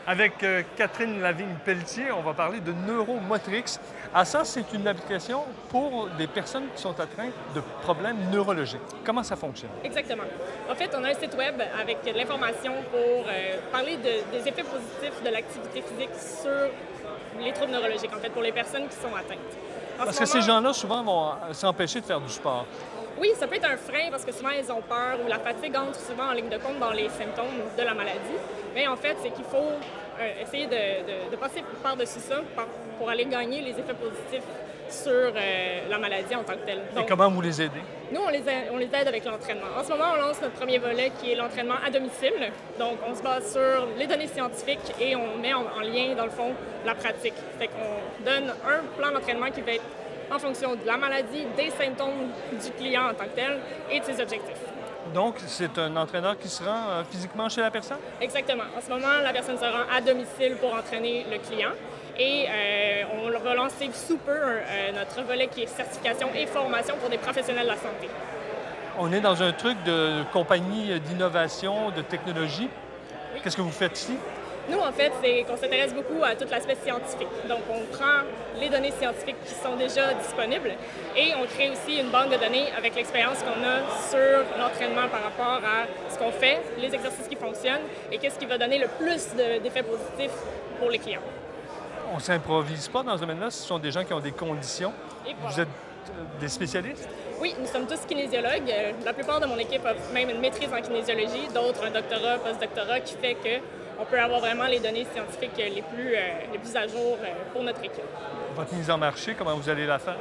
Avec Catherine Lavigne-Pelletier, on va parler de Neuromotrix. Ah, ça, c'est une application pour des personnes qui sont atteintes de problèmes neurologiques. Comment ça fonctionne? Exactement. En fait, on a un site web avec de l'information pour parler des effets positifs de l'activité physique sur les troubles neurologiques, en fait, pour les personnes qui sont atteintes. Parce que ces gens-là, souvent, vont s'empêcher de faire du sport. Oui, ça peut être un frein parce que souvent, ils ont peur ou la fatigue entre souvent en ligne de compte dans les symptômes de la maladie. Mais en fait, c'est qu'il faut essayer de passer par-dessus ça pour aller gagner les effets positifs sur la maladie en tant que telle. Et comment vous les aidez? Nous, on les aide avec l'entraînement. En ce moment, on lance notre premier volet qui est l'entraînement à domicile. Donc, on se base sur les données scientifiques et on met en lien, dans le fond, la pratique. Fait qu'on donne un plan d'entraînement qui va être en fonction de la maladie, des symptômes du client en tant que tel et de ses objectifs. Donc, c'est un entraîneur qui se rend physiquement chez la personne? Exactement. En ce moment, la personne se rend à domicile pour entraîner le client. Et on va lancer sous peu notre volet qui est certification et formation pour des professionnels de la santé. On est dans un truc de compagnie d'innovation, de technologie. Oui. Qu'est-ce que vous faites ici? Nous, en fait, c'est qu'on s'intéresse beaucoup à tout l'aspect scientifique. Donc, on prend les données scientifiques qui sont déjà disponibles et on crée aussi une banque de données avec l'expérience qu'on a sur l'entraînement par rapport à ce qu'on fait, les exercices qui fonctionnent et qu'est-ce qui va donner le plus d'effets positifs pour les clients. On ne s'improvise pas dans ce domaine-là. Ce sont des gens qui ont des conditions. Et voilà. Vous êtes des spécialistes? Oui, nous sommes tous kinésiologues. La plupart de mon équipe a même une maîtrise en kinésiologie, d'autres un doctorat, post-doctorat, qui fait qu'on peut avoir vraiment les données scientifiques les plus à jour pour notre équipe. Votre mise en marché, comment vous allez la faire?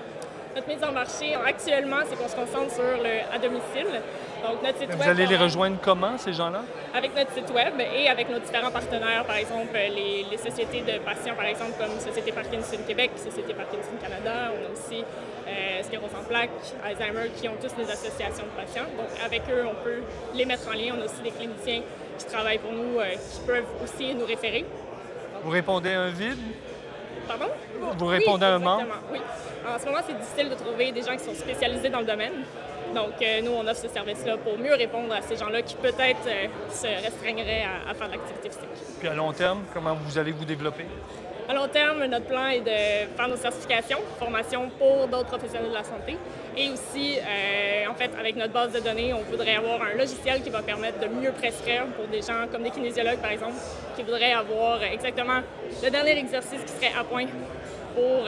Notre mise en marché, actuellement, c'est qu'on se concentre sur le à domicile. Donc, notre site web... Vous allez les rejoindre comment, ces gens-là? Avec notre site web et avec nos différents partenaires, par exemple, les sociétés de patients, par exemple, comme Société Parkinson Québec, Société Parkinson Canada. On a aussi Sclérose en plaques, Alzheimer, qui ont tous des associations de patients. Donc, avec eux, on peut les mettre en lien. On a aussi des cliniciens qui travaillent pour nous, qui peuvent aussi nous référer. Donc, vous répondez à un vide? Pardon? Vous répondez à un membre? Oui. En ce moment, c'est difficile de trouver des gens qui sont spécialisés dans le domaine. Donc, nous, on offre ce service-là pour mieux répondre à ces gens-là qui peut-être se restreigneraient à faire de l'activité physique. Puis à long terme, comment vous allez vous développer? À long terme, notre plan est de faire nos certifications, formation pour d'autres professionnels de la santé. Et aussi, en fait, avec notre base de données, on voudrait avoir un logiciel qui va permettre de mieux prescrire pour des gens comme des kinésiologues, par exemple, qui voudraient avoir exactement le dernier exercice qui serait à point pour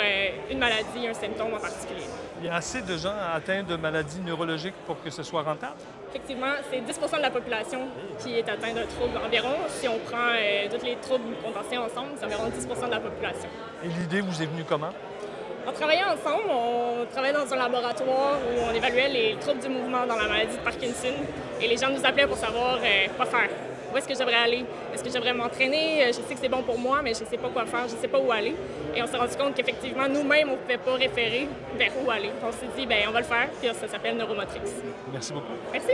une maladie, un symptôme en particulier. Il y a assez de gens atteints de maladies neurologiques pour que ce soit rentable? Effectivement, c'est 10 de la population qui est atteinte d'un trouble environ. Si on prend tous les troubles condensés ensemble, c'est environ 10 de la population. Et l'idée vous est venue comment? En travaillant ensemble, on travaillait dans un laboratoire où on évaluait les troubles du mouvement dans la maladie de Parkinson et les gens nous appelaient pour savoir quoi faire. Où est-ce que j'aimerais aller? Est-ce que j'aimerais m'entraîner? Je sais que c'est bon pour moi, mais je ne sais pas quoi faire, je ne sais pas où aller. Et on s'est rendu compte qu'effectivement, nous-mêmes, on ne pouvait pas référer vers où aller. On s'est dit, bien, on va le faire, puis ça s'appelle Neuromotrix. Merci beaucoup. Merci.